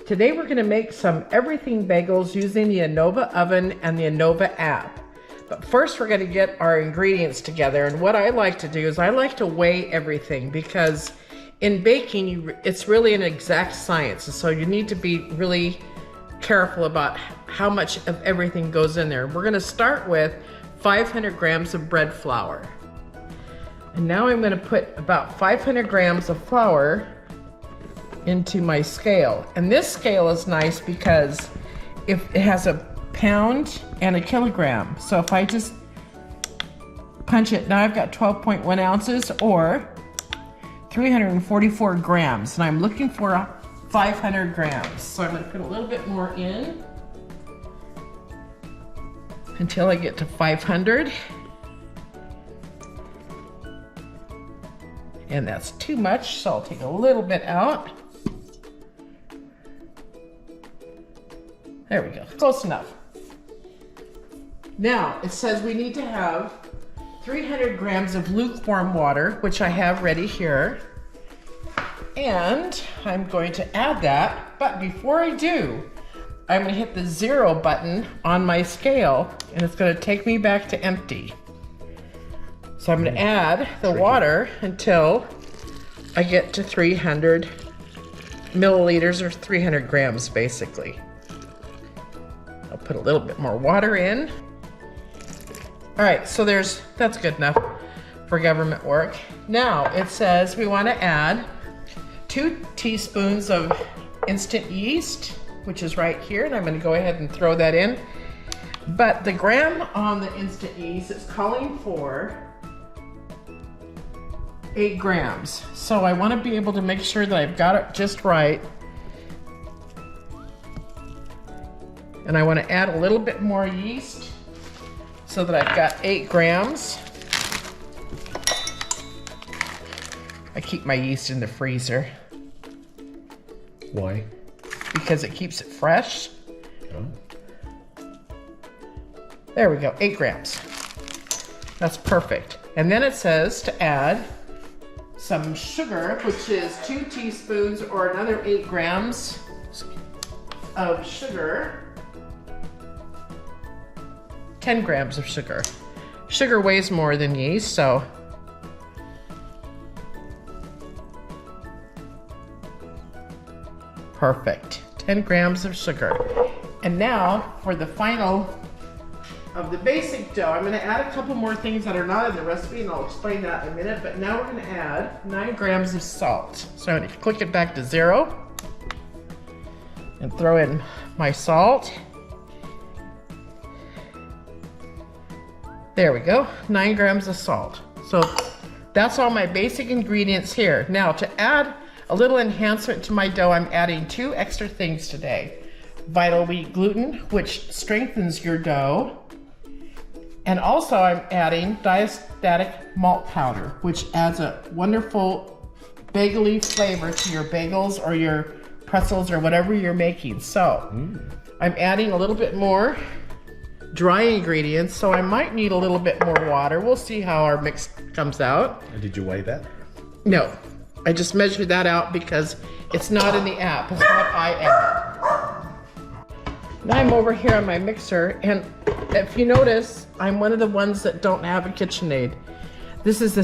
Today we're going to make some everything bagels using the Anova oven and the Anova app. But first we're going to get our ingredients together, and what I like to do is I like to weigh everything, because in baking it's really an exact science, and so you need to be really careful about how much of everything goes in there. We're going to start with 500 grams of bread flour. And now I'm going to put about 500 grams of flour into my scale. And this scale is nice because it has a pound and a kilogram. So if I just punch it, now I've got 12.1 ounces or 344 grams. And I'm looking for 500 grams. So I'm going to put a little bit more in until I get to 500. And that's too much, so I'll take a little bit out. There we go, close enough. Now, it says we need to have 300 grams of lukewarm water, which I have ready here. And I'm going to add that, but before I do, I'm going to hit the 0 button on my scale, and it's going to take me back to empty. So I'm going to add the water until I get to 300 milliliters, or 300 grams basically. I'll put a little bit more water in. All right, so that's good enough for government work. Now it says we want to add 2 teaspoons of instant yeast, which is right here, and I'm going to go ahead and throw that in. But the gram on the instant yeast is calling for 8 grams. So I want to be able to make sure that I've got it just right. And I want to add a little bit more yeast so that I've got 8 grams. I keep my yeast in the freezer. Why? Because it keeps it fresh. Oh. There we go, 8 grams. That's perfect. And then it says to add some sugar, which is 2 teaspoons or another 8 grams of sugar. 10 grams of sugar. Sugar weighs more than yeast, so perfect. 10 grams of sugar. And now for the final of the basic dough, I'm going to add a couple more things that are not in the recipe, and I'll explain that in a minute. But now we're going to add 9 grams of salt. So I'm going to click it back to 0 and throw in my salt. There we go, 9 grams of salt. So that's all my basic ingredients here. Now to add a little enhancement to my dough, I'm adding 2 extra things today. Vital wheat gluten, which strengthens your dough. And also I'm adding diastatic malt powder, which adds a wonderful bagel-y flavor to your bagels or your pretzels or whatever you're making. So I'm adding a little bit more dry ingredients, so I might need a little bit more water. We'll see how our mix comes out. Did you weigh that? No, I just measured that out because it's not in the app. It's what I add. Now I'm over here on my mixer, and if you notice, I'm one of the ones that don't have a KitchenAid. This is the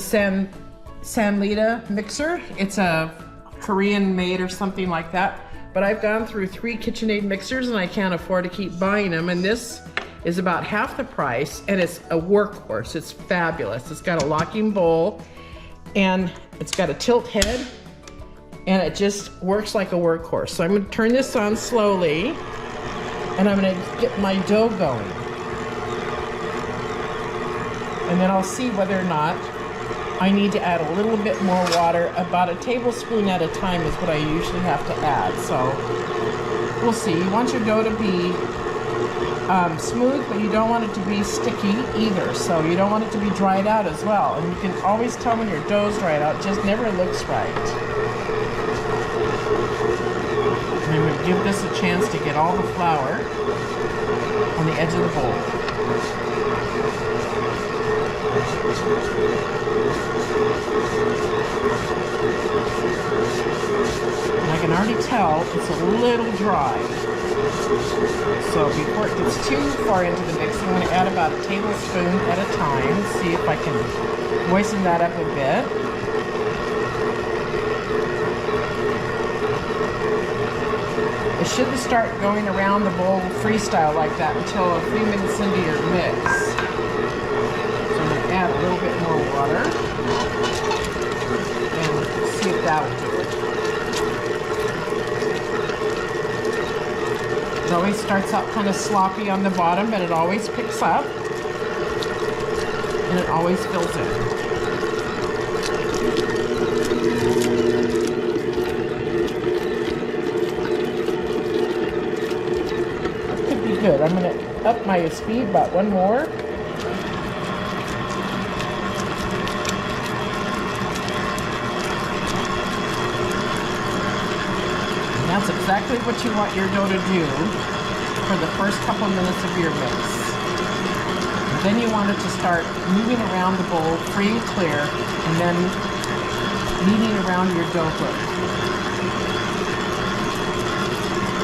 Sanlita mixer. It's a Korean made or something like that. But I've gone through 3 KitchenAid mixers and I can't afford to keep buying them, and this is about half the price, and it's a workhorse. It's fabulous. It's got a locking bowl, and it's got a tilt head, and it just works like a workhorse. So I'm going to turn this on slowly, and I'm going to get my dough going. And then I'll see whether or not I need to add a little bit more water. About a tablespoon at a time is what I usually have to add. So we'll see. You want your dough to be smooth, but you don't want it to be sticky either. So you don't want it to be dried out as well. And you can always tell when your dough's dried out, it just never looks right. And I'm going to give this a chance to get all the flour on the edge of the bowl. And I can already tell it's a little dry. So before it gets too far into the mix, I'm going to add about a tablespoon at a time. See if I can moisten that up a bit. It shouldn't start going around the bowl freestyle like that until a few minutes into your mix. So I'm going to add a little bit more water and see if that will do it. It always starts out kind of sloppy on the bottom, but it always picks up and it always fills in. Good. I'm going to up my speed about one more. And that's exactly what you want your dough to do for the first couple minutes of your mix. And then you want it to start moving around the bowl free and clear, and then kneading around your dough hook.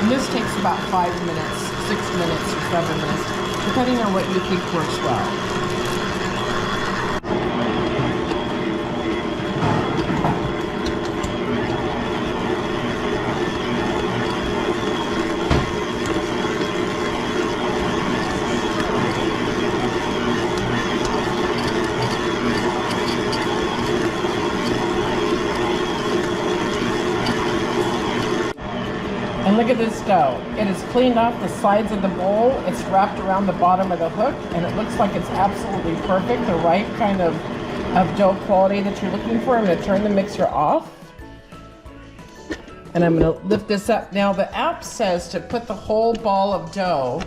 And this takes about 5 minutes. 6 minutes or 7 minutes, depending on what you think works well. And look at this dough. It is cleaned off the sides of the bowl. It's wrapped around the bottom of the hook, and it looks like it's absolutely perfect, the right kind of dough quality that you're looking for. I'm going to turn the mixer off, and I'm going to lift this up. Now, the app says to put the whole ball of dough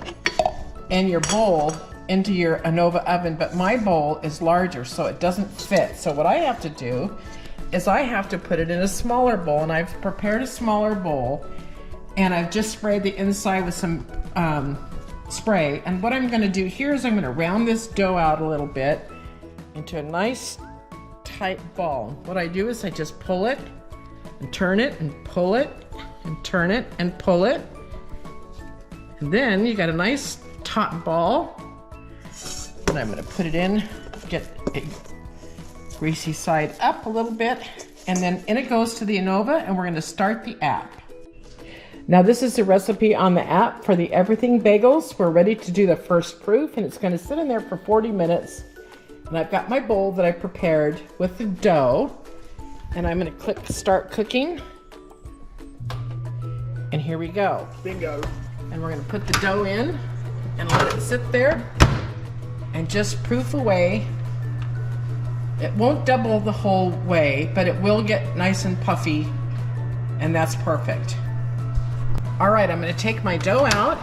in your bowl into your Anova oven, but my bowl is larger, so it doesn't fit. So what I have to do is I have to put it in a smaller bowl, and I've prepared a smaller bowl. And I've just sprayed the inside with some spray. And what I'm gonna do here is I'm gonna round this dough out a little bit into a nice tight ball. What I do is I just pull it and turn it and pull it and turn it and pull it. And then you got a nice taut ball. And I'm gonna put it in, get a greasy side up a little bit. And then in it goes to the Anova, and we're gonna start the app. Now this is the recipe on the app for the everything bagels. We're ready to do the first proof, and it's going to sit in there for 40 minutes. And I've got my bowl that I prepared with the dough, and I'm going to click start cooking. And here we go. Bingo. And we're going to put the dough in and let it sit there and just proof away. It won't double the whole way, but it will get nice and puffy, and that's perfect. All right, I'm going to take my dough out.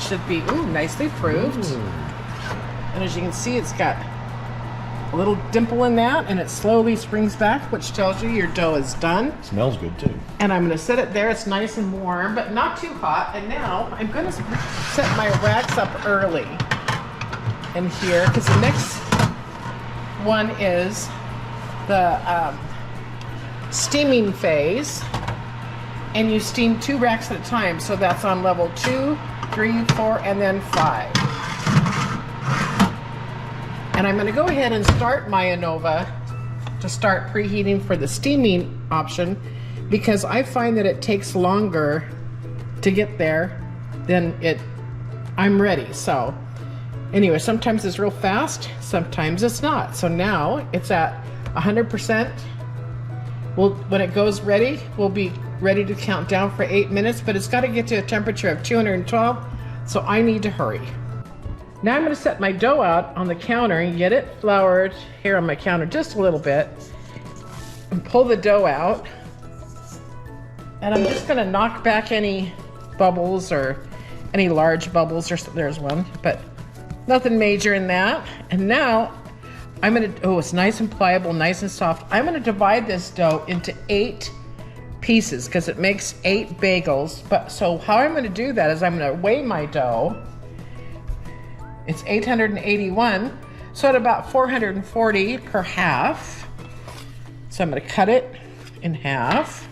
Should be nicely proofed. And as you can see, it's got a little dimple in that, and it slowly springs back, which tells you your dough is done. It smells good too. And I'm going to set it there. It's nice and warm, but not too hot. And now I'm going to set my racks up early in here, because the next one is the steaming phase. And you steam 2 racks at a time, so that's on level 2, 3, 4, and then 5. And I'm going to go ahead and start my Anova to start preheating for the steaming option, because I find that it takes longer to get there than I'm ready. So anyway, sometimes it's real fast, sometimes it's not. So now it's at 100%. When it goes ready, we'll be ready to count down for 8 minutes, but it's got to get to a temperature of 212, so I need to hurry. Now I'm going to set my dough out on the counter and get it floured here on my counter just a little bit, and pull the dough out. And I'm just going to knock back any bubbles or any large bubbles. There's one, but nothing major in that. And now I'm going to, it's nice and pliable, nice and soft. I'm going to divide this dough into 8 pieces because it makes 8 bagels. But so how I'm going to do that is I'm going to weigh my dough. It's 881, so at about 440 per half. So I'm going to cut it in half.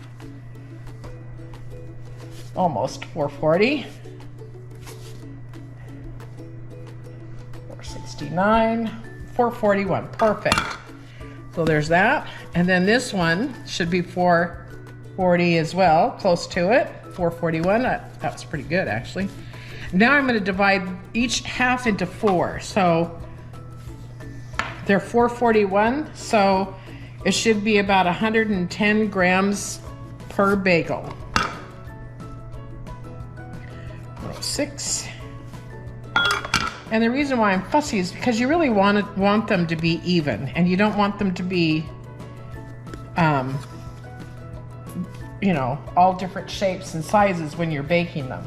almost 440. 469, 441, perfect. So there's that. And then this one should be 440 as well, close to it. 441, that's pretty good actually. Now I'm going to divide each half into 4. So they're 441, so it should be about 110 grams per bagel. 106. And the reason why I'm fussy is because you really want them to be even, and you don't want them to be, you know, all different shapes and sizes when you're baking them.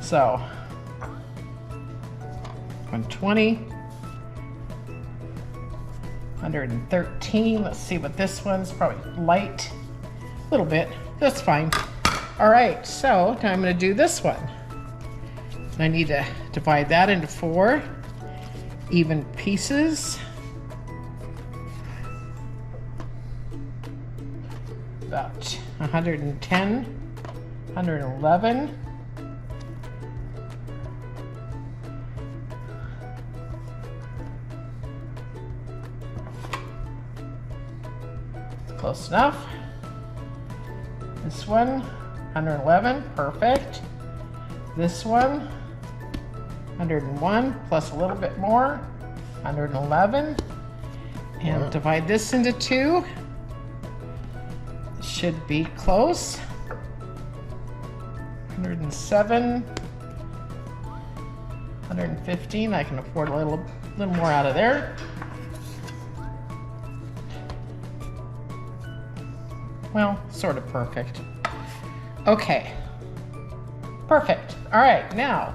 So 120, 113. Let's see what this one's, probably light, a little bit. That's fine. All right, so now I'm going to do this one. I need to divide that into 4 even pieces. About 110, 111. Close enough. This one, 111, perfect. This one, 101 plus a little bit more, 111. And divide this into 2. Should be close. 107, 115. I can afford a little more out of there. Well, sort of perfect. Okay, perfect. All right, now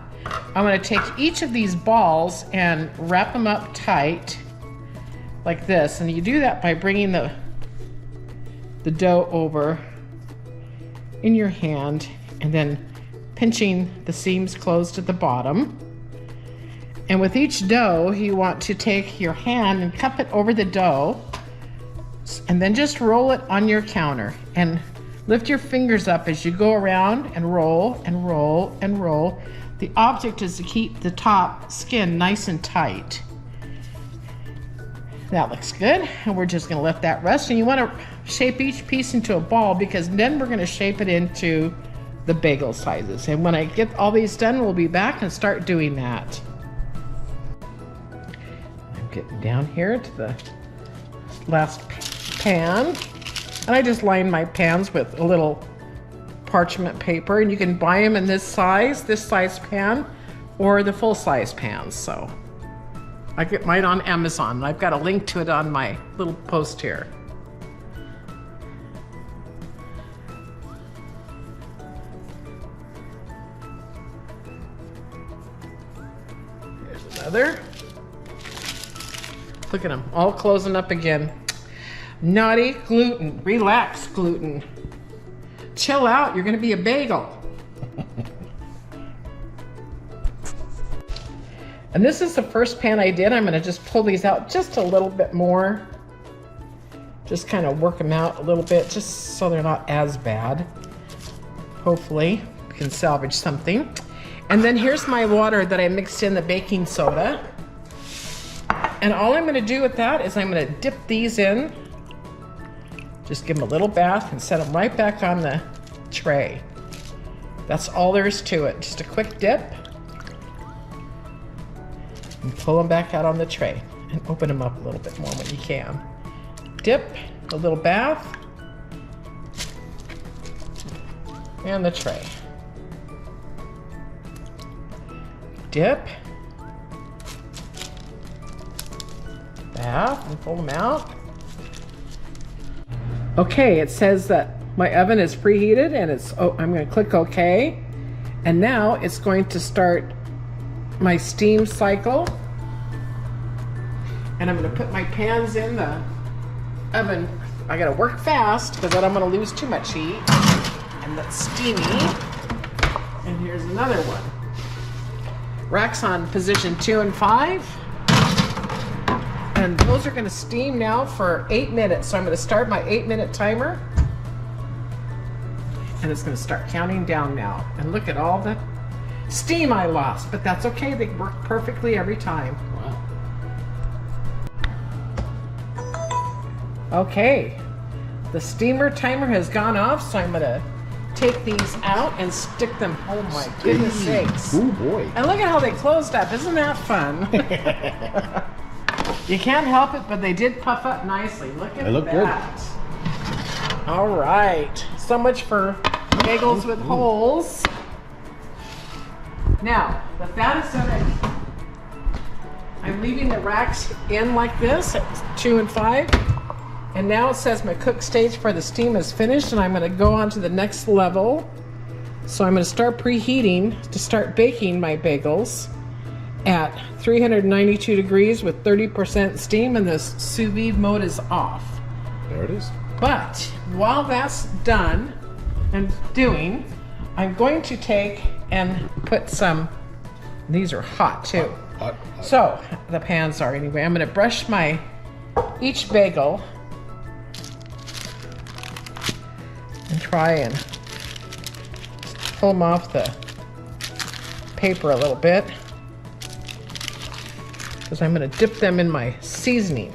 I'm going to take each of these balls and wrap them up tight like this. And you do that by bringing the dough over in your hand and then pinching the seams closed at the bottom. And with each dough, you want to take your hand and cup it over the dough and then just roll it on your counter and lift your fingers up as you go around and roll and roll and roll. The object is to keep the top skin nice and tight. That looks good, and we're just going to let that rest. And you want to shape each piece into a ball, because then we're going to shape it into the bagel sizes. And when I get all these done, we'll be back and start doing that. I'm getting down here to the last pan, and I just line my pans with a little parchment paper, and you can buy them in this size pan, or the full-size pans. So I get mine on Amazon. I've got a link to it on my little post here. Here's another. Look at them, all closing up again. Naughty gluten, relax gluten. Chill out, you're gonna be a bagel. And this is the first pan I did. I'm gonna just pull these out just a little bit more. Just kind of work them out a little bit, just so they're not as bad. Hopefully, we can salvage something. And then here's my water that I mixed in the baking soda. And all I'm gonna do with that is I'm gonna dip these in. Just give them a little bath and set them right back on the tray. That's all there is to it. Just a quick dip. And pull them back out on the tray. And open them up a little bit more when you can. Dip, a little bath. And the tray. Dip. Bath and pull them out. Okay, it says that my oven is preheated, and I'm going to click OK. And now it's going to start my steam cycle. And I'm going to put my pans in the oven. I got to work fast because I don't want to lose too much heat. And that's steamy. And here's another one. Racks on position 2 and 5. And those are going to steam now for 8 minutes. So I'm going to start my 8-minute timer. and it's gonna start counting down now. And look at all the steam I lost, but that's okay. They work perfectly every time. Wow. Okay, the steamer timer has gone off, so I'm gonna take these out and stick them. Oh my goodness sakes. Oh boy. And look at how they closed up. Isn't that fun? You can't help it, but they did puff up nicely. Look at They look that. All right. So much for bagels with holes. Now, with that is said, I'm leaving the racks in like this at 2 and 5. And now it says my cook stage for the steam is finished, and I'm going to go on to the next level. So I'm going to start preheating to start baking my bagels at 392 degrees with 30% steam, and the sous vide mode is off. There it is. But while that's done and doing, I'm going to take and put some, these are hot too. Hot. So the pans are anyway. I'm going to brush each bagel and try and pull them off the paper a little bit, because I'm going to dip them in my seasoning.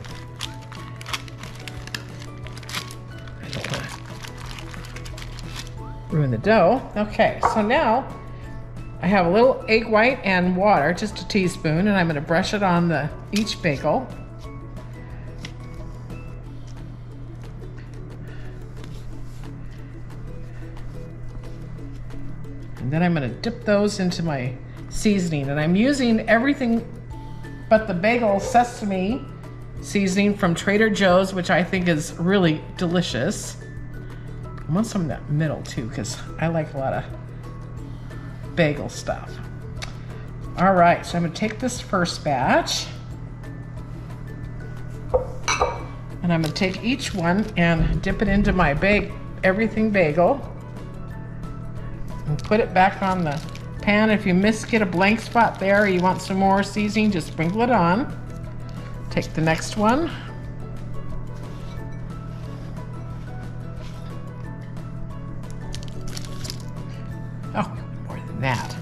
I don't want to ruin the dough. Okay, so now I have a little egg white and water, just a teaspoon, and I'm going to brush it on each bagel. And then I'm going to dip those into my seasoning, and I'm using everything but the bagel sesame seasoning from Trader Joe's, which I think is really delicious. I want some of that middle too, because I like a lot of bagel stuff. All right, so I'm going to take this first batch, and I'm going to take each one and dip it into my everything bagel and put it back on the pan. If you get a blank spot there, or you want some more seasoning, just sprinkle it on. Take the next one. Oh, more than that.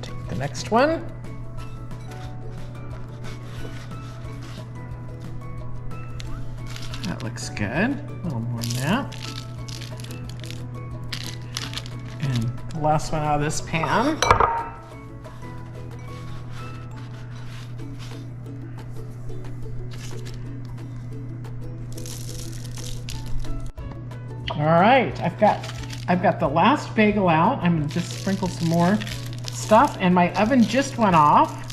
Take the next one. That looks good. A little more than that. And the last one out of this pan. All right, I've got the last bagel out. I'm gonna just sprinkle some more stuff, and my oven just went off.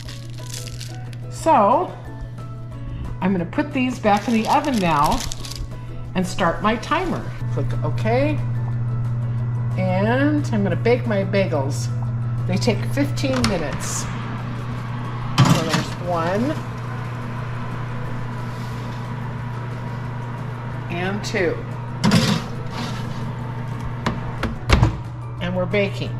So I'm gonna put these back in the oven now and start my timer. Click OK. And I'm gonna bake my bagels. They take 15 minutes. So there's 1 and 2. And we're baking.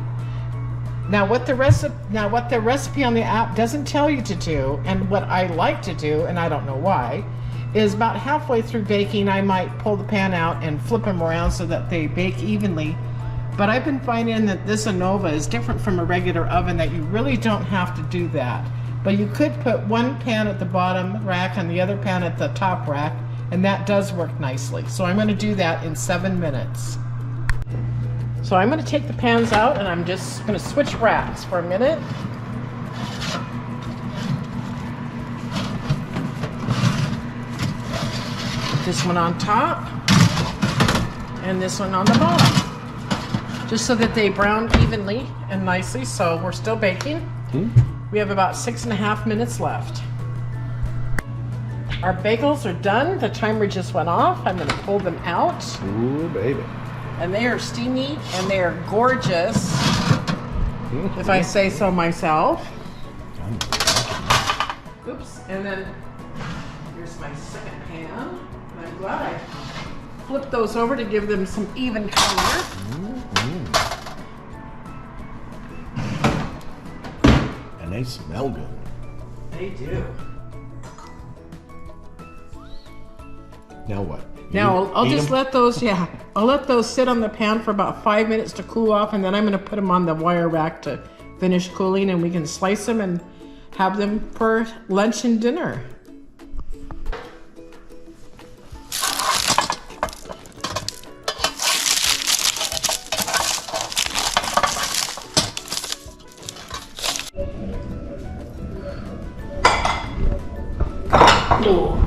Now what the recipe on the app doesn't tell you to do, and what I like to do, and I don't know why, is about halfway through baking I might pull the pan out and flip them around so that they bake evenly. But I've been finding that this Anova is different from a regular oven, that you really don't have to do that. But you could put one pan at the bottom rack and the other pan at the top rack, and that does work nicely. So I'm going to do that in 7 minutes. So I'm going to take the pans out, and I'm just going to switch racks for a minute. Put this one on top and this one on the bottom, just so that they brown evenly and nicely. So we're still baking. We have about 6.5 minutes left. Our bagels are done. The timer just went off. I'm going to pull them out. Ooh, baby. And they are steamy and they are gorgeous, if I say so myself. Oops, and then here's my second pan. And I'm glad I flipped those over to give them some even color. And they smell good. They do. Now what? Now I'll Eat just 'em? let those, yeah, I'll let those sit on the pan for about 5 minutes to cool off, and then I'm gonna put them on the wire rack to finish cooling, and we can slice them and have them for lunch and dinner. Ooh.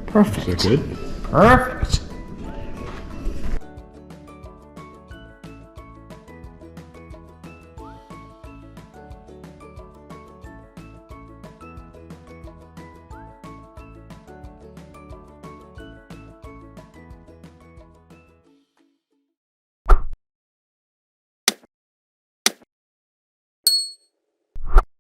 Perfect. Is that good? Perfect.